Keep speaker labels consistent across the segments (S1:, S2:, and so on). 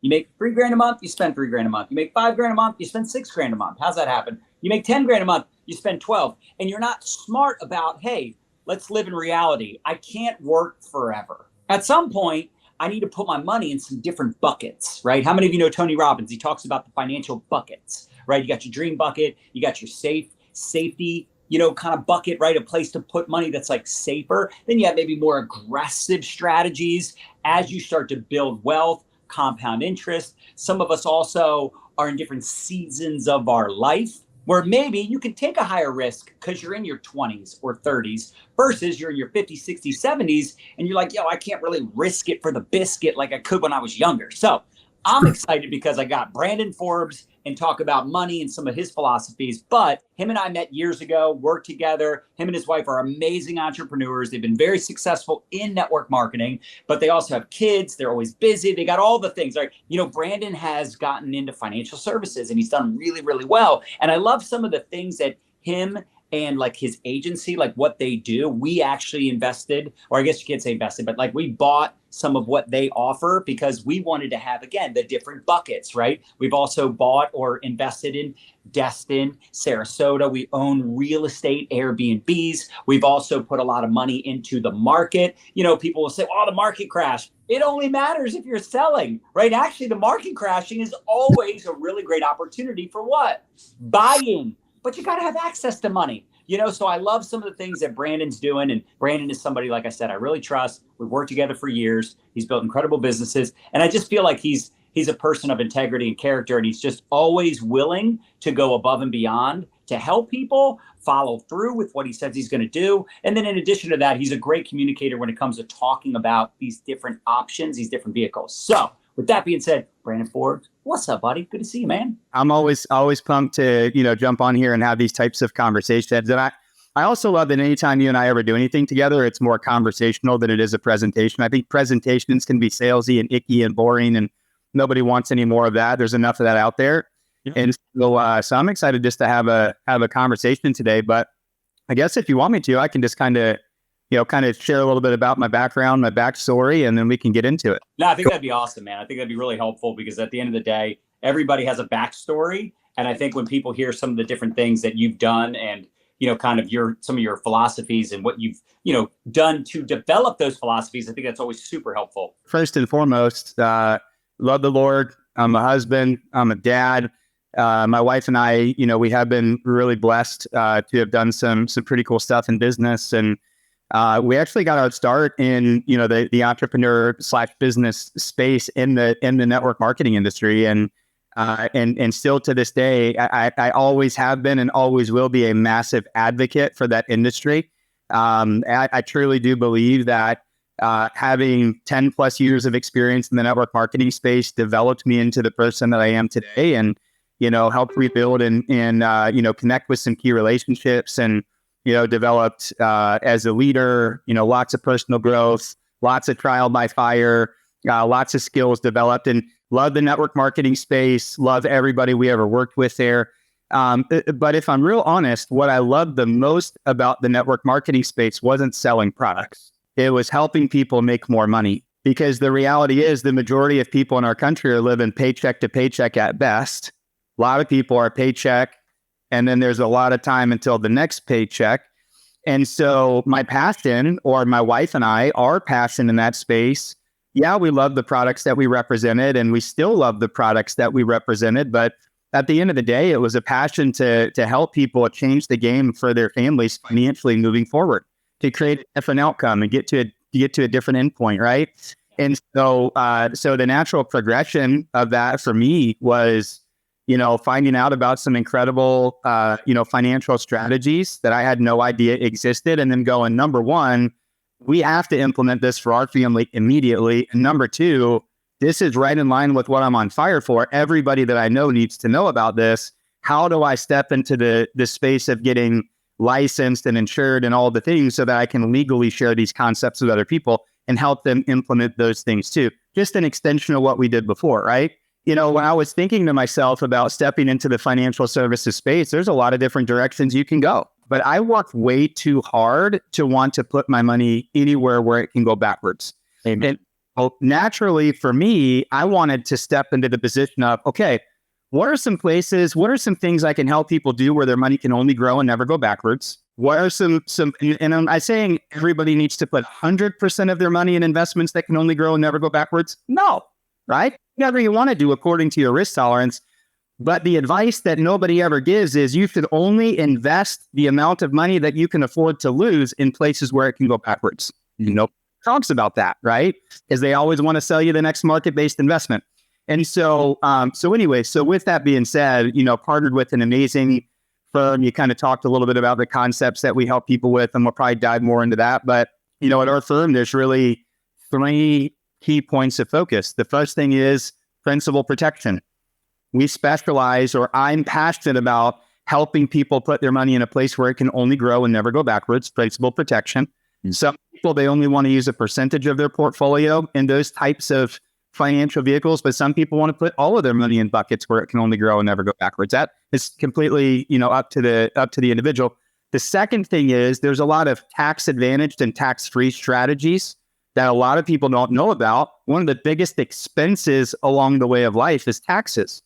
S1: You make $3,000 a month, you spend $3,000 a month. You make $5,000 a month, you spend $6,000 a month. How's that happen? You make $10,000 a month, you spend 12, and you're not smart about, hey, let's live in reality. I can't work forever. At some point, I need to put my money in some different buckets, right? How many of you know Tony Robbins? He talks about the financial buckets, right? You got your dream bucket, you got your safety, kind of bucket, right? A place to put money that's like safer. Then you have maybe more aggressive strategies as you start to build wealth, compound interest. Some of us also are in different seasons of our life where maybe you can take a higher risk because you're in your 20s or 30s versus you're in your 50s, 60s, 70s, and you're like, I can't really risk it for the biscuit like I could when I was younger. So I'm excited because I got Brandon Forbes and talk about money and some of his philosophies. But him and I met years ago, worked together. Him and his wife are amazing entrepreneurs. They've been very successful in network marketing, but they also have kids. They're always busy. They got all the things, right? Brandon has gotten into financial services and he's done really, really well. And I love some of the things that him and like his agency, like what they do, we actually invested, or I guess you can't say invested, but like we bought some of what they offer because we wanted to have, again, the different buckets, right? We've also bought or invested in Destin, Sarasota. We own real estate, Airbnbs. We've also put a lot of money into the market. People will say, the market crashed. It only matters if you're selling, right? Actually, the market crashing is always a really great opportunity for what? Buying. But you got to have access to money, so I love some of the things that Brandon's doing. And Brandon is somebody, like I said, I really trust. We've worked together for years. He's built incredible businesses. And I just feel like he's a person of integrity and character. And he's just always willing to go above and beyond to help people follow through with what he says he's going to do. And then in addition to that, he's a great communicator when it comes to talking about these different options, these different vehicles. So with that being said, Brandon Forbes, what's up, buddy? Good to see you, man.
S2: I'm always pumped to, jump on here and have these types of conversations. And I also love that anytime you and I ever do anything together, it's more conversational than it is a presentation. I think presentations can be salesy and icky and boring, and nobody wants any more of that. There's enough of that out there. Yeah. And so I'm excited just to have a conversation today. But I guess if you want me to, I can just kind of share a little bit about my background, my backstory, and then we can get into it.
S1: No, I think that'd be awesome, man. I think that'd be really helpful because at the end of the day, everybody has a backstory. And I think when people hear some of the different things that you've done and, kind of some of your philosophies and what you've, done to develop those philosophies, I think that's always super helpful.
S2: First and foremost, love the Lord. I'm a husband. I'm a dad. My wife and I, we have been really blessed to have done some pretty cool stuff in business. And we actually got our start in, the entrepreneur / business space in the network marketing industry. And still to this day, I always have been and always will be a massive advocate for that industry. I truly do believe that having 10 plus years of experience in the network marketing space developed me into the person that I am today, and, helped rebuild and connect with some key relationships and, developed as a leader, lots of personal growth, lots of trial by fire, lots of skills developed, and love the network marketing space, love everybody we ever worked with there. But if I'm real honest, what I loved the most about the network marketing space wasn't selling products. It was helping people make more money, because the reality is the majority of people in our country are living paycheck to paycheck at best. A lot of people are paycheck, and then there's a lot of time until the next paycheck. And so my passion, or my wife and I, our passion in that space, we love the products that we represented, and we still love the products that we represented. But at the end of the day, it was a passion to help people change the game for their families financially moving forward, to create a different outcome and get to a different endpoint, right? And so the natural progression of that for me was, finding out about some incredible, financial strategies that I had no idea existed, and then going, number one, we have to implement this for our family immediately. And number two, this is right in line with what I'm on fire for. Everybody that I know needs to know about this. How do I step into the space of getting licensed and insured and all the things so that I can legally share these concepts with other people and help them implement those things too? Just an extension of what we did before, right? When I was thinking to myself about stepping into the financial services space, there's a lot of different directions you can go. But I worked way too hard to want to put my money anywhere where it can go backwards.
S1: Amen.
S2: Well, naturally for me, I wanted to step into the position of, okay, what are some places, what are some things I can help people do where their money can only grow and never go backwards? What are and am I saying everybody needs to put 100% of their money in investments that can only grow and never go backwards? No, right? Whatever you want to do according to your risk tolerance. But the advice that nobody ever gives is you should only invest the amount of money that you can afford to lose in places where it can go backwards. Nobody talks about that, right? Because they always want to sell you the next market-based investment. And so, so with that being said, partnered with an amazing firm. You kind of talked a little bit about the concepts that we help people with, and we'll probably dive more into that. But, at our firm, there's really 3 key points of focus. The first thing is principal protection. We specialize, or I'm passionate about helping people put their money in a place where it can only grow and never go backwards, principal protection. Some people, they only want to use a percentage of their portfolio in those types of financial vehicles, but some people want to put all of their money in buckets where it can only grow and never go backwards. That is completely, up to the individual. The second thing is there's a lot of tax advantaged and tax-free strategies that a lot of people don't know about. One of the biggest expenses along the way of life is taxes.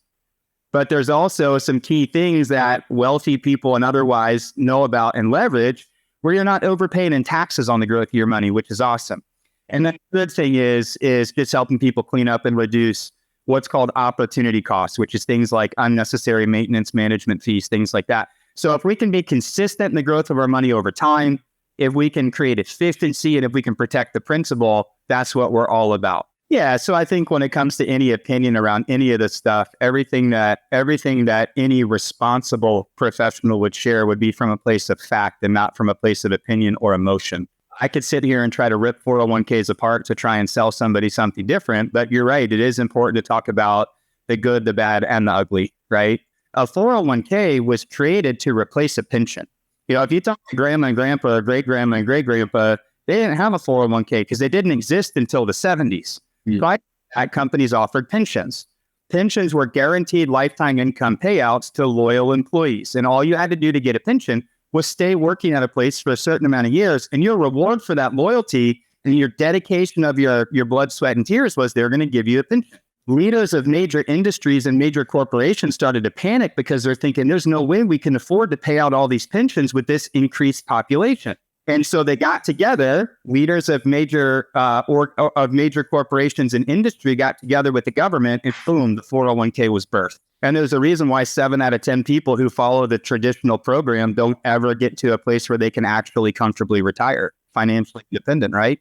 S2: But there's also some key things that wealthy people and otherwise know about and leverage where you're not overpaying in taxes on the growth of your money, which is awesome. And then the good thing is just helping people clean up and reduce what's called opportunity costs, which is things like unnecessary maintenance management fees, things like that. So if we can be consistent in the growth of our money over time, if we can create efficiency, and if we can protect the principal, that's what we're all about. Yeah, so I think when it comes to any opinion around any of this stuff, everything that any responsible professional would share would be from a place of fact and not from a place of opinion or emotion. I could sit here and try to rip 401ks apart to try and sell somebody something different, but you're right, it is important to talk about the good, the bad, and the ugly, right? A 401k was created to replace a pension. If you talk to grandma and grandpa, or great-grandma and great-grandpa, they didn't have a 401k because they didn't exist until the 70s. Right? Companies offered pensions. Pensions were guaranteed lifetime income payouts to loyal employees. And all you had to do to get a pension was stay working at a place for a certain amount of years. And your reward for that loyalty and your dedication of your blood, sweat, and tears was they're going to give you a pension. Leaders of major industries and major corporations started to panic because they're thinking there's no way we can afford to pay out all these pensions with this increased population. And so they got together, leaders of major corporations and industry got together with the government, and boom, the 401k was birthed. And there's a reason why 7 out of 10 people who follow the traditional program don't ever get to a place where they can actually comfortably retire, financially independent, right?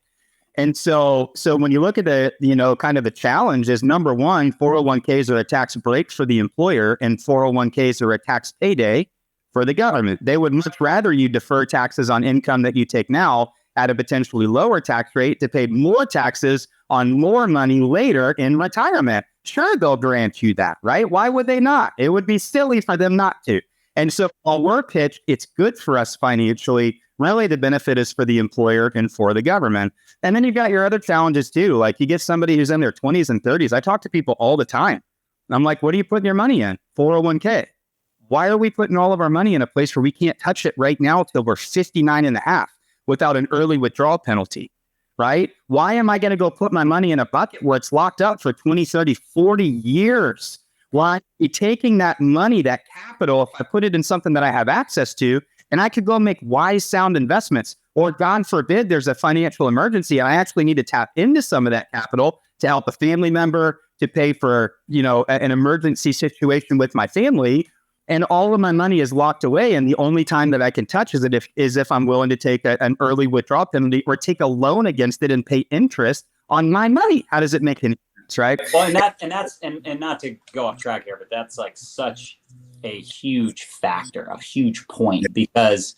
S2: And so when you look at the, kind of the challenge is, number one, 401ks are a tax break for the employer, and 401ks are a tax payday for the government. They would much rather you defer taxes on income that you take now at a potentially lower tax rate to pay more taxes on more money later in retirement. Sure, they'll grant you that, right? Why would they not? It would be silly for them not to. And so on our pitch, it's good for us financially. Really, the benefit is for the employer and for the government. And then you've got your other challenges too. Like you get somebody who's in their 20s and 30s. I talk to people all the time. I'm like, what are you putting your money in? 401k. Why are we putting all of our money in a place where we can't touch it right now until we're 59 and a half without an early withdrawal penalty, right? Why am I going to go put my money in a bucket where it's locked up for 20, 30, 40 years? Why am I taking that money, that capital, if I put it in something that I have access to, and I could go make wise, sound investments, or God forbid, there's a financial emergency and I actually need to tap into some of that capital to help a family member, to pay for, an emergency situation with my family. And all of my money is locked away. And the only time that I can touch is if I'm willing to take an early withdrawal penalty or take a loan against it and pay interest on my money. How does it make any sense, right?
S1: Well, and not to go off track here, but that's like such a huge factor, a huge point, because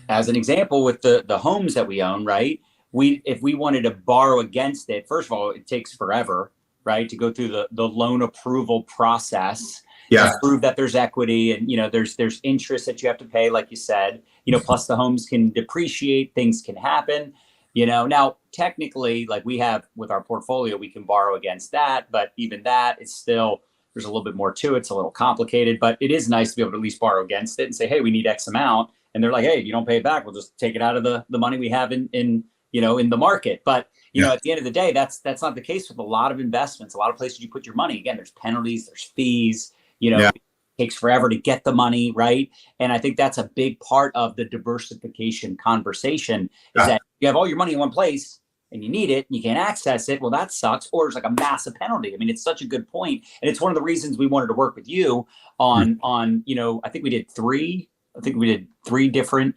S1: as an example with the homes that we own, right? If we wanted to borrow against it, first of all, it takes forever, right? To go through the loan approval process.
S2: Yeah.
S1: To prove that there's equity and, there's interest that you have to pay, like you said, plus the homes can depreciate, things can happen, now technically, like we have with our portfolio, we can borrow against that, but even that it's still, there's a little bit more to it. It's a little complicated, but it is nice to be able to at least borrow against it and say, hey, we need X amount. And they're like, hey, if you don't pay it back, we'll just take it out of the money we have in in the market. But, at the end of the day, that's not the case with a lot of investments. A lot of places you put your money, again, there's penalties, there's fees, it takes forever to get the money, right? And I think that's a big part of the diversification conversation is that you have all your money in one place and you need it and you can't access it. Well, that sucks. Or there's like a massive penalty. I mean, it's such a good point. And it's one of the reasons we wanted to work with you on, I think we did three different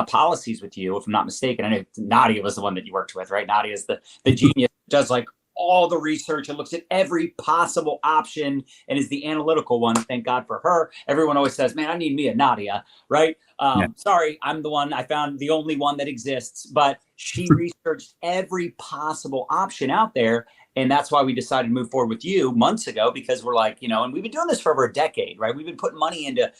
S1: policies with you, if I'm not mistaken. I know Nadia was the one that you worked with, right? Nadia is the genius, does like all the research and looks at every possible option and is the analytical one. Thank God for her. Everyone always says, man, I need me a Nadia, right? Sorry, I'm the one. I found the only one that exists, but she researched every possible option out there. And that's why we decided to move forward with you months ago, because we're like, and we've been doing this for over a decade, right? We've been putting money into,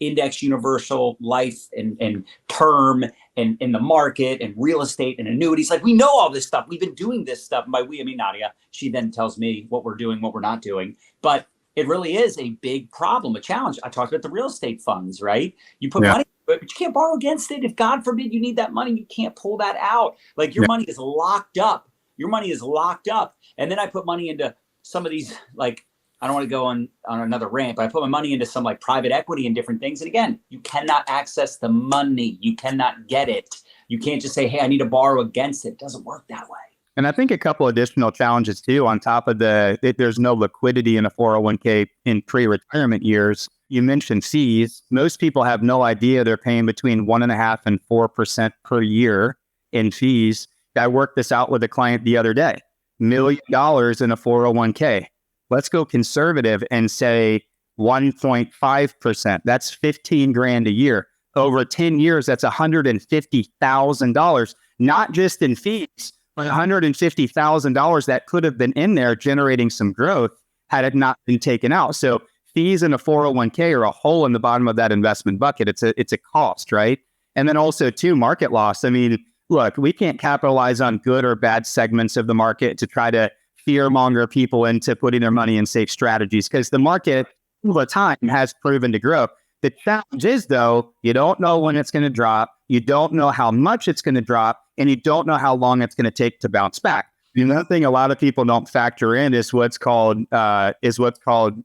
S1: index universal life and term and in the market and real estate and annuities. Like, we know all this stuff. We've been doing this stuff. And by we, I mean Nadia. She then tells me what we're doing, what we're not doing. But it really is a big problem, a challenge. I talked about the real estate funds, right? You put money, but you can't borrow against it. If God forbid you need that money, you can't pull that out. Like, your money is locked up. Your money is locked up. And then I put money into some of these, like, I don't want to go on another rant, but I put my money into some like private equity and different things. And again, you cannot access the money. You cannot get it. You can't just say, hey, I need to borrow against it. It doesn't work that way.
S2: And I think a couple additional challenges too, on top of there's no liquidity in a 401k in pre-retirement years. You mentioned fees. Most people have no idea they're paying between 1.5% and 4% per year in fees. I worked this out with a client the other day, $1 million in a 401k. Let's go conservative and say 1.5%. That's 15 grand a year. Over 10 years, that's $150,000, not just in fees, but $150,000 that could have been in there generating some growth had it not been taken out. So fees in a 401k are a hole in the bottom of that investment bucket. It's a cost, right? And then also too, market loss. I mean, look, we can't capitalize on good or bad segments of the market to try to fearmonger people into putting their money in safe strategies, because the market over time has proven to grow. The challenge is, though, you don't know when it's going to drop, you don't know how much it's going to drop, and you don't know how long it's going to take to bounce back. Another thing a lot of people don't factor in is what's called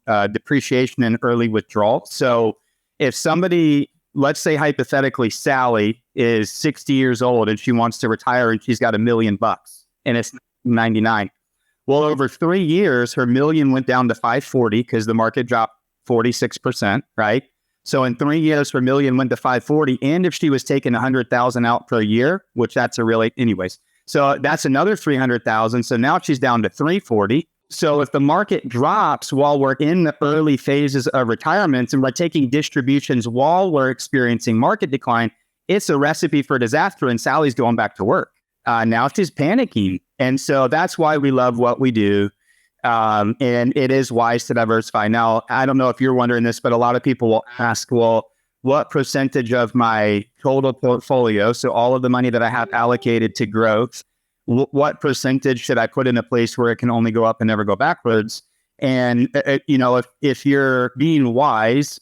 S2: depreciation and early withdrawal. So if somebody, let's say hypothetically, Sally is 60 years old and she wants to retire and she's got $1 million and it's 99. Well, over 3 years, her million went down to 540 because the market dropped 46%, right? So in 3 years, her million went to 540. And if she was taking 100,000 out per year, which that's anyways. So that's another 300,000. So now she's down to 340. So if the market drops while we're in the early phases of retirement and we're taking distributions while we're experiencing market decline, it's a recipe for disaster. And Sally's going back to work. Now she's panicking. And so that's why we love what we do. And it is wise to diversify. Now, I don't know if you're wondering this, but a lot of people will ask, well, what percentage of my total portfolio, so all of the money that I have allocated to growth, what percentage should I put in a place where it can only go up and never go backwards? And, if you're being wise,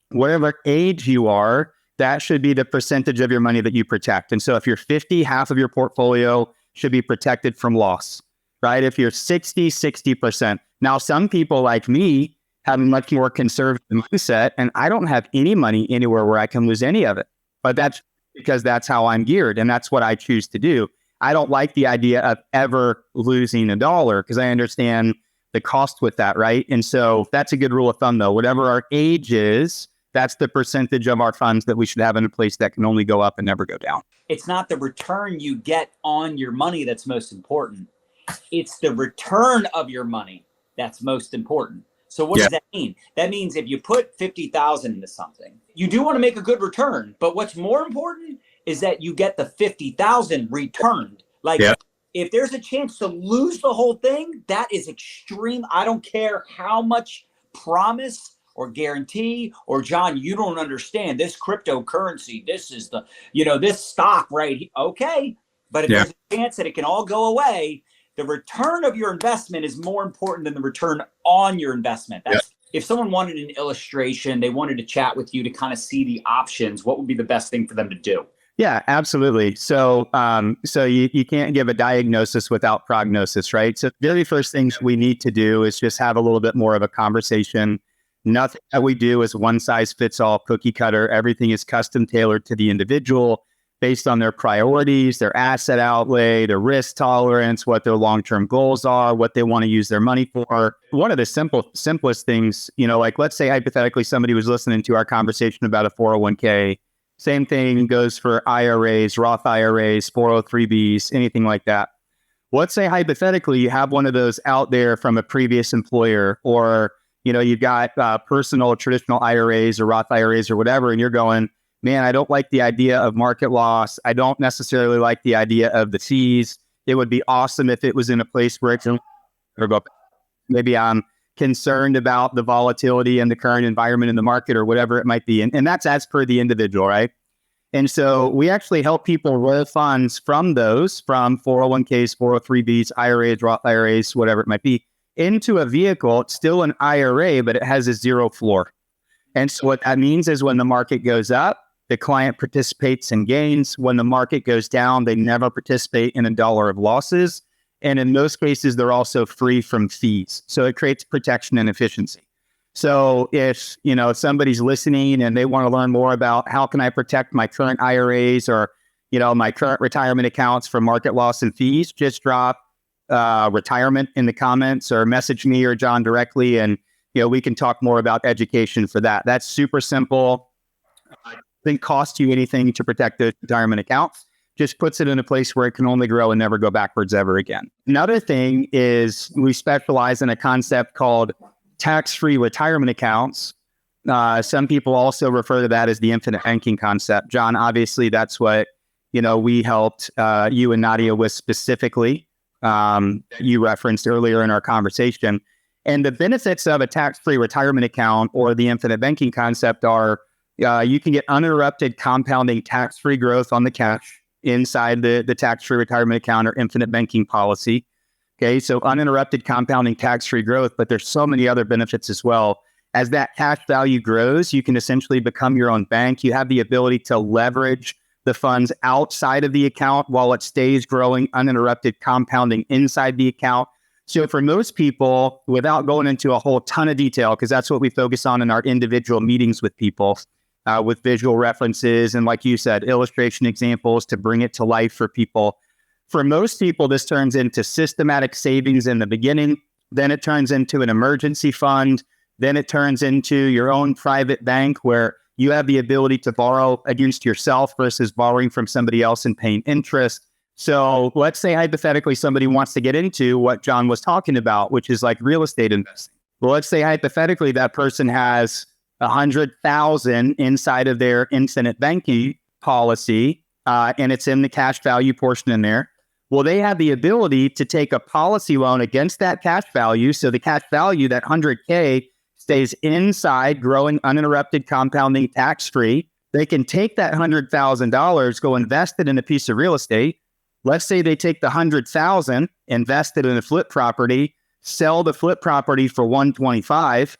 S2: whatever age you are, that should be the percentage of your money that you protect. And so if you're 50, half of your portfolio should be protected from loss, right? If you're 60%. Now, some people like me have a much more conservative mindset, and I don't have any money anywhere where I can lose any of it. But that's because that's how I'm geared, and that's what I choose to do. I don't like the idea of ever losing a dollar because I understand the cost with that, right? And so that's a good rule of thumb, though. Whatever our age is, that's the percentage of our funds that we should have in a place that can only go up and never go down.
S1: It's not the return you get on your money that's most important. It's the return of your money that's most important. So what does that mean? That means if you put 50,000 into something, you do want to make a good return. But what's more important is that you get the 50,000 returned. Like if there's a chance to lose the whole thing, that is extreme. I don't care how much promise or guarantee, or John, you don't understand this cryptocurrency. This is the, this stock right here. Okay. But if there's a chance that it can all go away, the return of your investment is more important than the return on your investment. If someone wanted an illustration, they wanted to chat with you to kind of see the options, what would be the best thing for them to do?
S2: Yeah, absolutely. So you can't give a diagnosis without prognosis, right? So the very first things we need to do is just have a little bit more of a conversation. Nothing that we do is one size fits all, cookie cutter. Everything is custom tailored to the individual based on their priorities, their asset outlay, their risk tolerance, what their long-term goals are, what they want to use their money for. One of the simplest things, like let's say hypothetically somebody was listening to our conversation about a 401k. Same thing goes for IRAs, Roth IRAs, 403bs, anything like that. Let's say hypothetically you have one of those out there from a previous employer, or you've got personal traditional IRAs or Roth IRAs or whatever, and you're going, man, I don't like the idea of market loss. I don't necessarily like the idea of the fees. It would be awesome if it was in a place where it's maybe I'm concerned about the volatility and the current environment in the market or whatever it might be. And that's as per the individual, right? And so we actually help people roll funds from 401ks, 403bs, IRAs, Roth IRAs, whatever it might be, into a vehicle. It's still an IRA, but it has a zero floor. And so what that means is when the market goes up, the client participates in gains. When the market goes down, they never participate in $1 of losses. And in most cases, they're also free from fees. So it creates protection and efficiency. So if somebody's listening and they want to learn more about how can I protect my current IRAs or my current retirement accounts from market loss and fees, just drop retirement in the comments or message me or John directly, and we can talk more about education for that. That's super simple. Doesn't cost you anything to protect those retirement accounts. Just puts it in a place where it can only grow and never go backwards ever again. Another thing is we specialize in a concept called tax-free retirement accounts. Some people also refer to that as the infinite banking concept. John, obviously that's what, we helped you and Nadia with specifically. You referenced earlier in our conversation. And the benefits of a tax-free retirement account or the infinite banking concept are you can get uninterrupted compounding tax-free growth on the cash inside the tax-free retirement account or infinite banking policy. Okay, so uninterrupted compounding tax-free growth, but there's so many other benefits as well. As that cash value grows, you can essentially become your own bank. You have the ability to leverage the funds outside of the account while it stays growing, uninterrupted compounding inside the account. So for most people, without going into a whole ton of detail, because that's what we focus on in our individual meetings with people, with visual references and, like you said, illustration examples to bring it to life for people. For most people, this turns into systematic savings in the beginning. Then it turns into an emergency fund. Then it turns into your own private bank where you have the ability to borrow against yourself versus borrowing from somebody else and paying interest. So let's say hypothetically somebody wants to get into what John was talking about, which is like real estate investing. Well, let's say hypothetically that person has 100,000 inside of their infinite banking policy, and it's in the cash value portion in there. Well, they have the ability to take a policy loan against that cash value. So the cash value, that 100K, stays inside, growing, uninterrupted, compounding, tax-free. They can take that $100,000, go invest it in a piece of real estate. Let's say they take the 100,000, invest it in a flip property, sell the flip property for 125.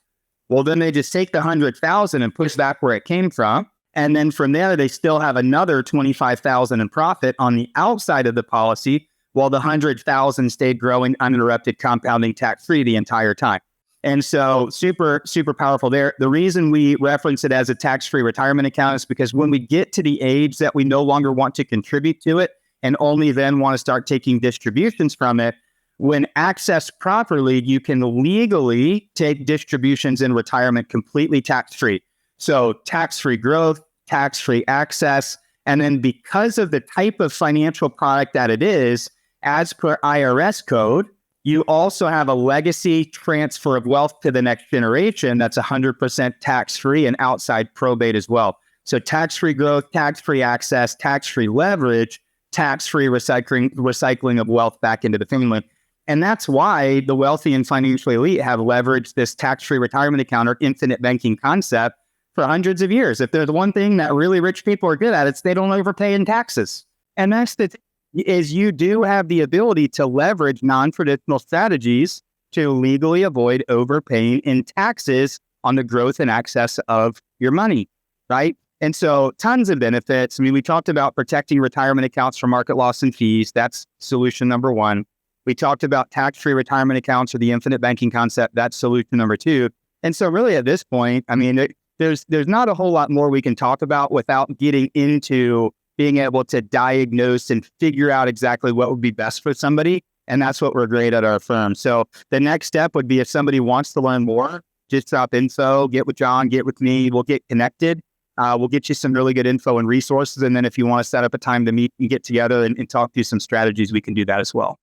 S2: Well, then they just take the 100,000 and push back where it came from. And then from there, they still have another 25,000 in profit on the outside of the policy, while the 100,000 stayed growing, uninterrupted, compounding, tax-free the entire time. And so super, super powerful there. The reason we reference it as a tax-free retirement account is because when we get to the age that we no longer want to contribute to it and only then want to start taking distributions from it, when accessed properly, you can legally take distributions in retirement completely tax-free. So tax-free growth, tax-free access, and then because of the type of financial product that it is, as per IRS code, you also have a legacy transfer of wealth to the next generation that's 100% tax-free and outside probate as well. So tax-free growth, tax-free access, tax-free leverage, tax-free recycling of wealth back into the family. And that's why the wealthy and financially elite have leveraged this tax-free retirement account or infinite banking concept for hundreds of years. If there's one thing that really rich people are good at, it's they don't overpay in taxes. And that's the thing, is you do have the ability to leverage non-traditional strategies to legally avoid overpaying in taxes on the growth and access of your money, right? And so tons of benefits. I mean, we talked about protecting retirement accounts from market loss and fees. That's solution number one. We talked about tax-free retirement accounts or the infinite banking concept. That's solution number two. And so really at this point, I mean, there's not a whole lot more we can talk about without getting into being able to diagnose and figure out exactly what would be best for somebody. And that's what we're great at our firm. So the next step would be if somebody wants to learn more, just drop info, get with John, get with me, we'll get connected. We'll get you some really good info and resources. And then if you want to set up a time to meet and get together and talk through some strategies, we can do that as well.